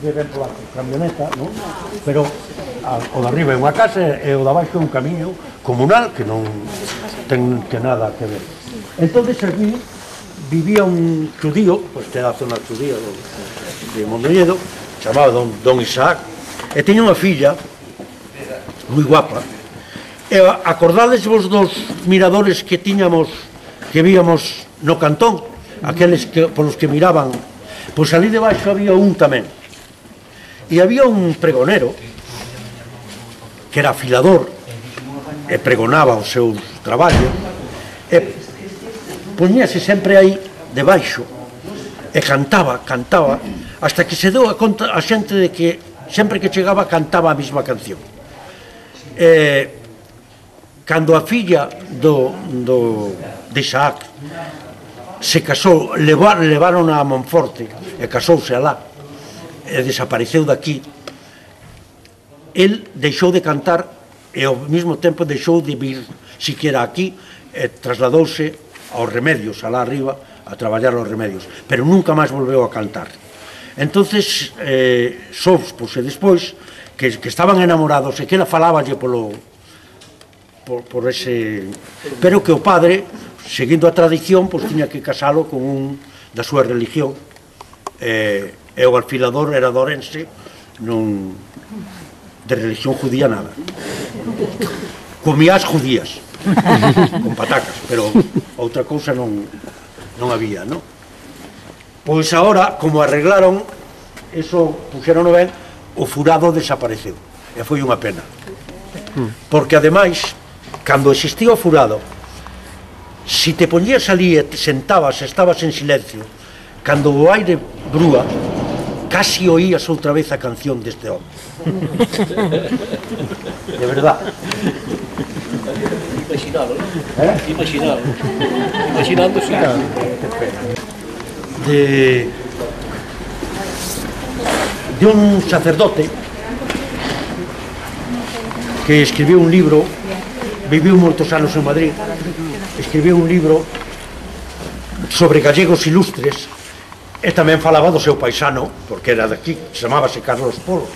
que ven pola camioneta, non? Pero o de arriba é unha casa e o de abaixo é un camiño comunal que non ten que nada que ver. Entón, aquí vivía un judío, pois que é a zona judía de Mondoñedo, chamado Don Isaac, e tiña unha filla moi guapa. E acordádesvos dos miradores que tiñamos, que víamos no cantón, aqueles polos que miraban? Pois ali debaixo había un tamén. E había un pregonero que era afilador e pregonaba os seus traballos e poñíase sempre aí debaixo e cantaba hasta que se deu a conta a xente de que sempre que chegaba cantaba a mesma canción. Cando a filla de Isaac se casou, levaron a Monforte e casouse alá e desapareceu daqui, el deixou de cantar e ao mesmo tempo deixou de vir siquiera aquí e trasladouse aos Remedios, alá arriba, a traballar aos Remedios, pero nunca máis volveu a cantar. Entonces, soube despois que estaban enamorados e que ela faláballe por ese... pero que o padre, seguindo a tradición, tiña que casalo con un da súa religión, e o alfilador era de Orense, de religión judía nada. Comías judías, con patacas, pero outra cousa non había, non? Pois agora, como arreglaron, eso puxeron ben, o furado desapareceu, e foi unha pena. Porque, ademais, cando existía o furado, si te poñías ali e te sentabas, estabas en silencio, cando o aire brúa, casi oías outra vez a canción deste home. De verdad. Imaginando, sí. De un sacerdote que escribiu un libro, viviu moitos anos en Madrid, escribiu un libro sobre gallegos ilustres e tamén falaba do seu paisano, porque era daqui, chamábase Carlos Polo,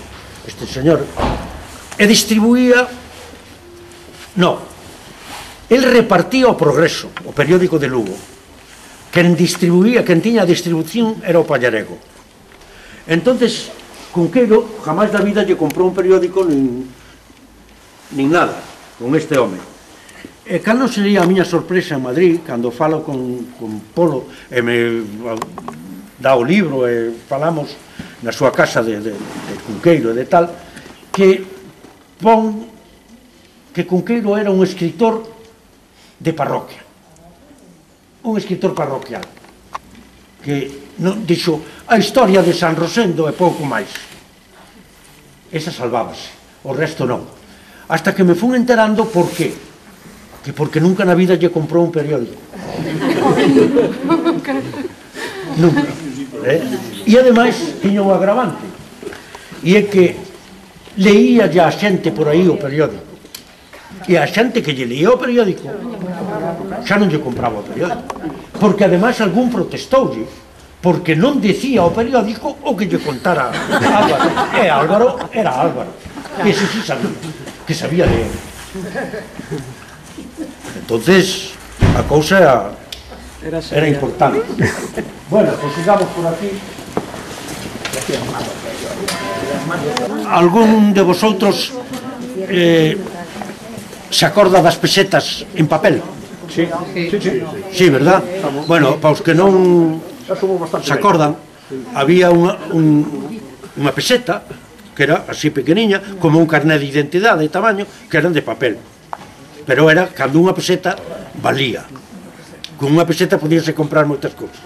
este señor, e distribuía, el repartía o Progreso, o periódico de Lugo. Quen distribuía, quen tiña a distribución era o Pallarego. Entonces, Cunqueiro jamás da vida lle comprou un periódico nin nada con este home. E cando sería a miña sorpresa en Madrid, cando falo con Polo e me dá o libro e falamos na súa casa de Cunqueiro e de tal, que pon que Cunqueiro era un escritor de parroquia, un escritor parroquial, que dixo a historia de San Rosendo e pouco máis. Esa salvábase, o resto non. Hasta que me fun enterando por qué. Que porque nunca na vida lle comprou un periódico. Nunca. E ademais tiña un agravante, e é que leía ya a xente por aí o periódico, e a xente que lle leía o periódico xa non lle compraba o periódico, porque ademais algún protestoulle porque non decía o periódico o que lle contara Álvaro, e Álvaro era Álvaro, e ese sí sabía, que sabía leer. Entonces a cousa era importante. Bueno, pues sigamos por aquí. Algún de vosotros se acorda das pesetas en papel? Sí, sí, verdad? Bueno, para os que non se acordan, había unha peseta que era así pequeniña, como un carné de identidade de tamaño, que eran de papel, pero era cando unha peseta valía. Con unha peseta podíase comprar moitas cousas,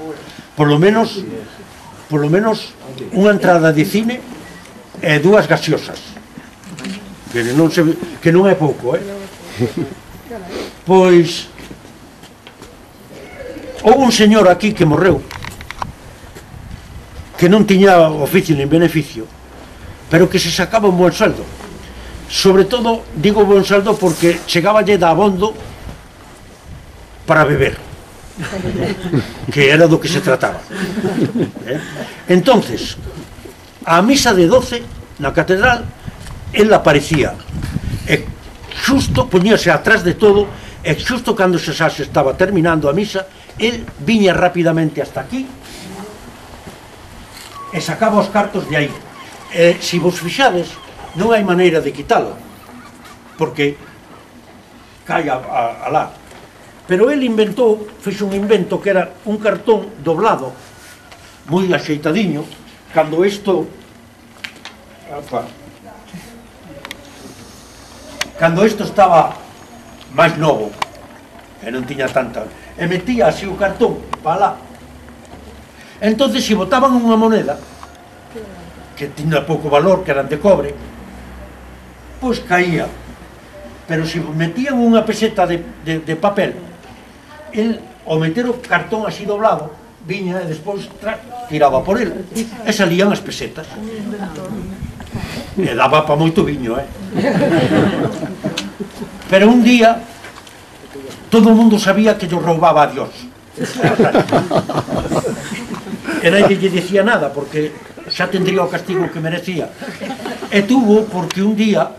por lo menos unha entrada de cine e dúas gaseosas, que non é pouco, Pois houve un señor aquí que morreu, que non tiña oficio nin beneficio, pero que se sacaba un bon sueldo. Sobre todo, digo bon sueldo porque chegáballe da abondo para beber, que era do que se trataba. Entonces, a misa de 12 na catedral el aparecía e xusto poñíase atrás de todo e xusto cando se estaba terminando a misa el viña rapidamente hasta aquí e sacaba os cartos de aí. Se vos fixades non hai maneira de quitalo porque cae alá, pero el inventou, fixo un invento que era un cartón doblado moi axeitadiño. Cando isto estaba máis novo e non tiña tanta, e metía así o cartón para lá, entonces se botaban unha moneda que tiña pouco valor, que eran de cobre, pois caía, pero se metían unha peseta de papel, el, ao meter o cartón así doblado, viña e despois tiraba por el e salían as pesetas e daba pa moito viño, pero un día todo o mundo sabía que yo roubaba a Dios e nadie lle dicía nada porque xa tendría o castigo que merecía, e tuvo porque un día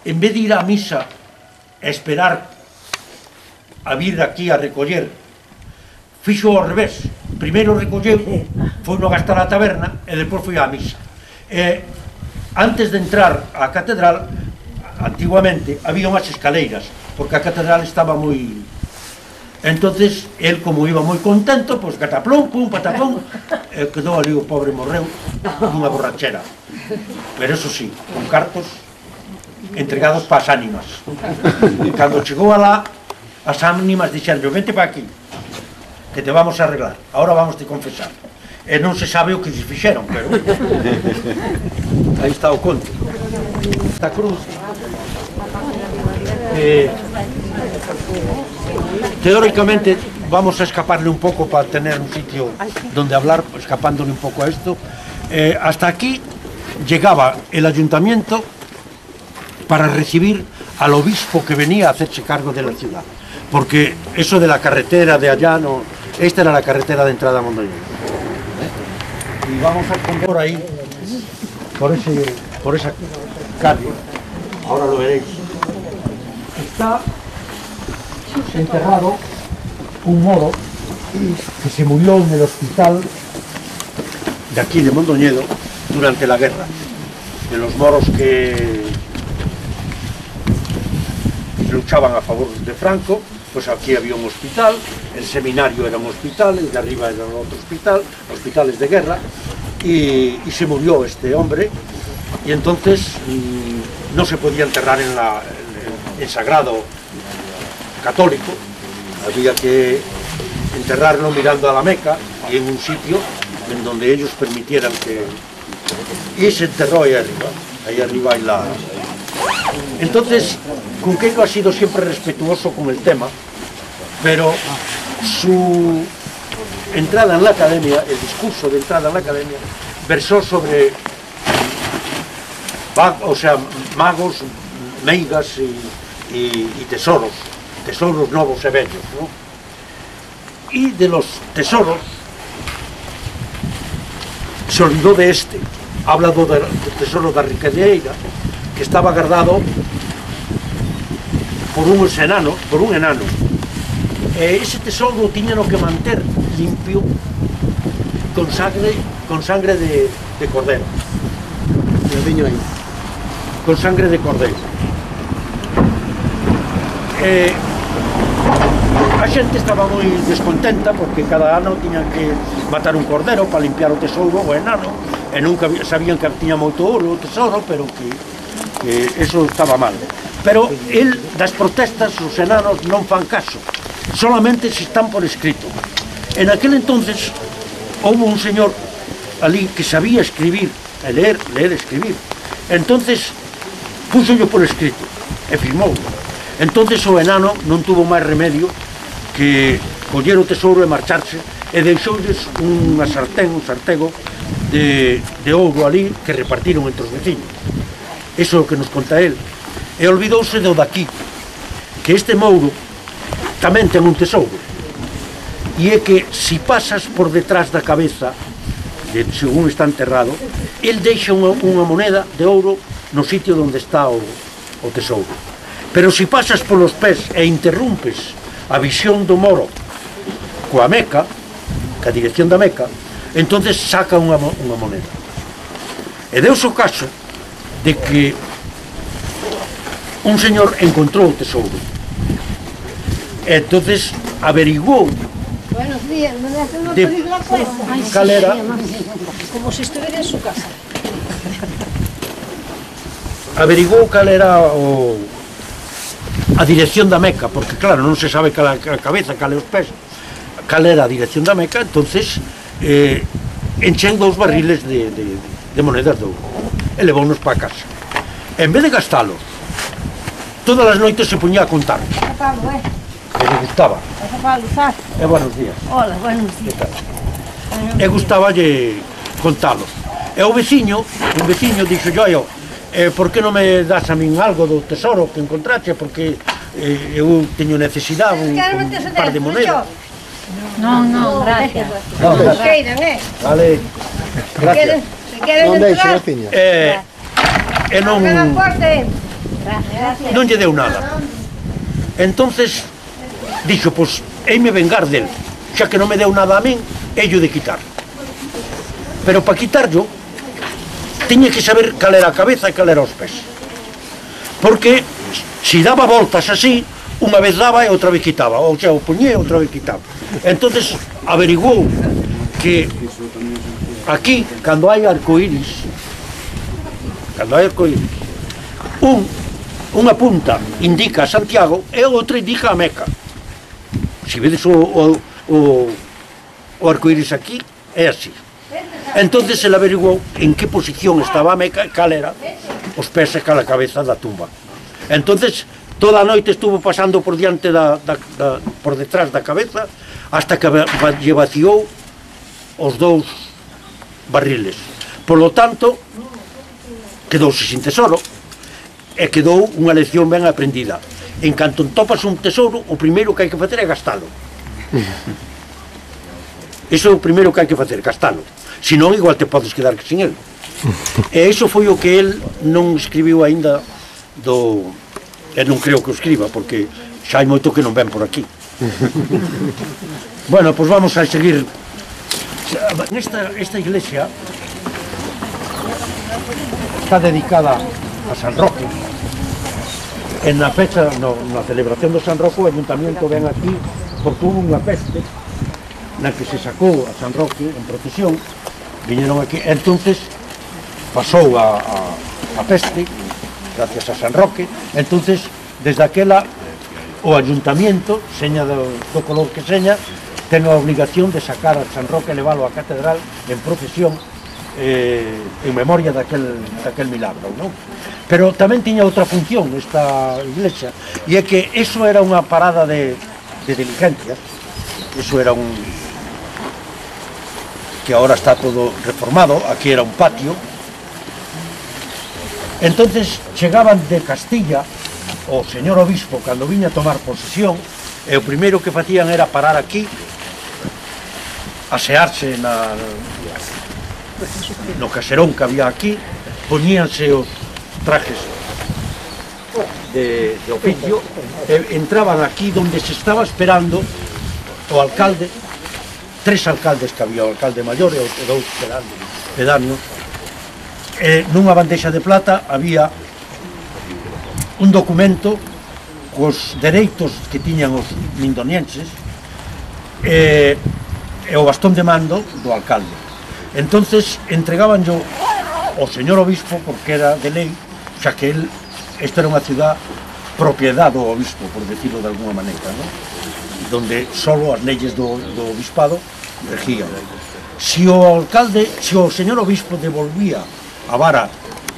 en vez de ir á misa e esperar a vir aquí a recoller, fixo ao revés. Primeiro recolleu, foi no gastar a taberna e depois foi á misa. Antes de entrar á catedral, antiguamente, había unhas escaleiras, porque a catedral estaba moi... Entonces, el, como iba moi contento, pois cataplón, pum, patapón, quedou ali o pobre morreu nunha borrachera. Pero eso sí, con cartos entregados para as ánimas. Cando chegou alá, as ánimas dixeron, vente para aquí, que te vamos a arreglar, ahora vamos te confesar. E non se sabe o que se fixeron, pero aí está o conto. Esta cruz teóricamente vamos a escaparle un pouco para tener un sitio donde hablar, escapándole un pouco a esto. Hasta aquí llegaba el ayuntamiento para recibir al obispo que venía a hacerse cargo de la ciudad, porque eso de la carretera de allá no... Esta era la carretera de entrada a Mondoñedo. Y vamos a poner por ahí, por esa calle, ahora lo veréis. Está enterrado un moro que se murió en el hospital de aquí de Mondoñedo durante la guerra. De los moros que luchaban a favor de Franco, pues aquí había un hospital, el seminario era un hospital, el de arriba era otro hospital, hospitales de guerra, y se murió este hombre, y entonces no se podía enterrar en el sagrado católico, había que enterrarlo mirando a la Meca y en un sitio en donde ellos permitieran que... Y se enterró ahí arriba hay la... Entonces, Cunqueiro ha sido siempre respetuoso con el tema, pero su entrada en la academia, el discurso de entrada en la academia, versó sobre magos, meigas y tesoros novos e vellos, ¿no? Y de los tesoros se olvidó de este, ha hablado del tesoro da Riquedeira, que estaba guardado por un enano. Ese tesoro tiñano que manter limpio con sangre de cordero. Con sangre de cordero. A xente estaba moi descontenta porque cada ano tiñan que matar un cordero para limpiar o tesouro o enano, e nunca sabían que tiña moito ouro o tesoro, pero que eso estaba mal. Pero das protestas os enanos non fan caso, solamente se están por escrito. En aquel entonces houve un señor ali que sabía escribir, leer e escribir, entonces púxollo por escrito e firmou. Entonces o enano non tuvo máis remedio que coller o tesouro e marcharse, e deixoulles un sartego de ouro ali que repartiron entre os vecinos. Eso é o que nos conta el. E olvidouse do daqui, que este mouro tamén ten un tesouro, e é que se pasas por detrás da cabeza según está enterrado, el deixa unha moneda de ouro no sitio onde está o tesouro. Pero se pasas polos pés e interrumpes a visión do moro coa Meca, ca dirección da Meca, entonces saca unha moneda. E deus o caso de que un señor encontrou o tesouro. E entonces averiguou Buenos días, ¿me hacen una de película puesta? cal era, Como si estuviera en su casa. averiguou cal era a dirección da Meca, porque claro, non se sabe cal é a cabeza, cal é os pés, cal era a dirección da Meca, entonces enchen 2 barriles de monedas de ouro e levounos para casa. En vez de gastalos, todas as noites se puñía a contar, Pablo, e le gustaba. Pablo, ¿sabes? E buenos días. Hola, buenos días. E gustaballe contalos. E o veciño dixo, yo, por que non me das a min algo do tesoro que encontrache, porque eu teño necesidade un par de monedas. No, gracias. No, No queiran, vale, gracias. Se queren Non deixe, entrar. veciña. E non Gracias. non lle deu nada. Entonces dixo, pois, heime vengar del, xa que non me deu nada a min, ello de quitar. Pero para quitarlo, tiña que saber cal era a cabeza e cal era os pés. Porque se daba voltas así, unha vez daba e outra vez quitaba, ou xa o poñía e outra vez quitaba. Entonces averiguou que aquí, cando hai arcoíris, unha punta indica a Santiago e a outra indica a Meca. Se vedes o arcoíris aquí, é así. Entonces ele averiguou en que posición estaba a Meca e cal era os pés e cal a cabeza da tumba. Entonces toda a noite estuvo pasando por diante por detrás da cabeza hasta que lle vaciou os 2 barriles. Por lo tanto, quedouse sin tesoro e quedou unha lección ben aprendida. En canto topas un tesouro, o primeiro que hai que facer é gastalo. Iso é o primeiro que hai que facer, gastalo. Se non, igual te podes quedar sin el. E iso foi o que el non escribiu aínda e non creo que o escriba, porque xa hai moito que non ven por aquí. Bueno, pois vamos a seguir. Esta iglesia está dedicada a San Roque. En la fecha, na celebración do San Roque, o Ayuntamiento ven aquí porque hubo unha peste na que se sacou a San Roque en procesión, viñeron aquí, entonces pasou a peste gracias a San Roque, entonces desde aquela o Ayuntamiento, seña do color que seña, ten a obligación de sacar a San Roque e leválo á catedral en procesión en memoria daquel milagro, non? Pero tamén tiña outra función esta iglesia, e é que eso era unha parada de diligencias, eso era que ahora está todo reformado, aquí era un patio. Entonces chegaban de Castilla o señor obispo cando viña a tomar posesión, e o primeiro que facían era parar aquí, asearse no caserón que había aquí, poñíanse os trajes de oficio, e entraban aquí donde se estaba esperando o alcalde, 3 alcaldes que había, o alcalde maior e os 2 pedáneos. Nunha bandexa de plata había un documento cos dereitos que tiñan os mindonienses e o bastón de mando do alcalde. Entonces entregabanllo ao señor obispo, porque era de lei, xa que esta era unha ciudad propiedade do obispo, por decirlo de alguna maneira, ¿no? Donde solo as leyes do obispado regían. Se o señor obispo devolvía a vara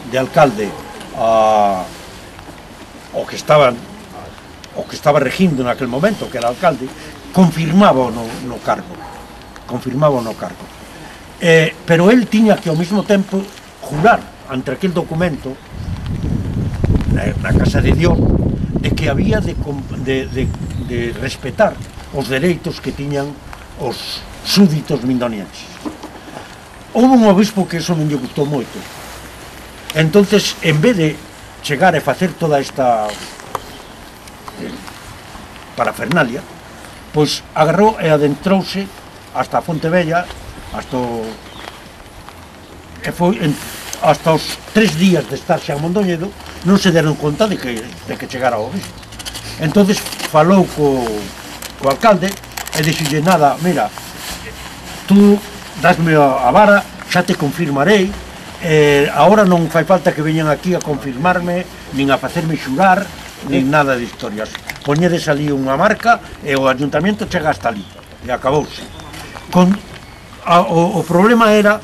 de alcalde o que estaba regindo naquel momento, que era alcalde, confirmaba no cargo. Pero él tiña que ao mesmo tempo jurar ante aquel documento na Casa de Dios de que había de respetar os dereitos que tiñan os súditos mindonienses. houve un obispo que eso non lle gustou moito. Entonces, en vez de chegar e facer toda esta parafernalia, pois agarrou e adentrouse hasta a Fonte Bella, hasta os 3 días de estar xa en Mondoñedo, non se deron conta de que chegara o obispo. Entonces falou co alcalde e dixolle, nada, mira, tú dasme a vara, xa te confirmarei, agora non fai falta que veñan aquí a confirmarme, nin a facerme xurar, nin nada de historias. Poñedes ali unha marca e o ayuntamiento chega hasta ali, e acabouse. O problema era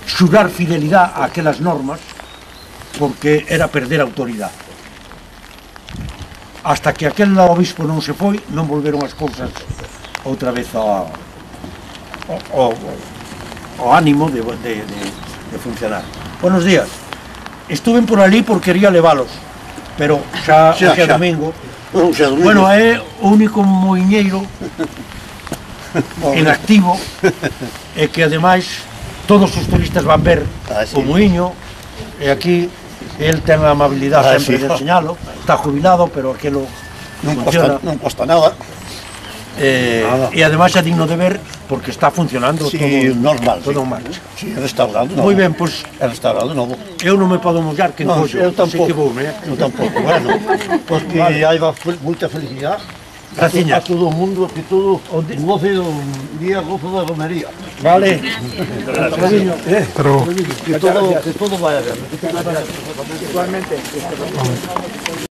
xurar fidelidade a aquelas normas, porque era perder autoridade. Hasta que aquel obispo non se foi, non volveron as cousas outra vez ao ánimo de funcionar. Buenos días. Estuve por ali porque quería levalos, pero xa é domingo. Bueno, é o único moiñeiro en activo e que ademais todos os turistas van ver o moiño, e aquí el ten a amabilidade sempre de enseñalo, está jubilado, pero aquilo funciona. Non costa nada. E ademais é digno de ver porque está funcionando todo normal, todo en marcha. Sí, é restaurado novo. Moi ben, pois É restaurado novo. eu non me podo mollar que Non, encollo, eu tampouco. así que voume, Eu tampouco, bueno, porque hai moita felicidade Graciñas. a todo o mundo, que todo goce do día, gozo da romería. Vale. Que todo vaya ben. Igualmente.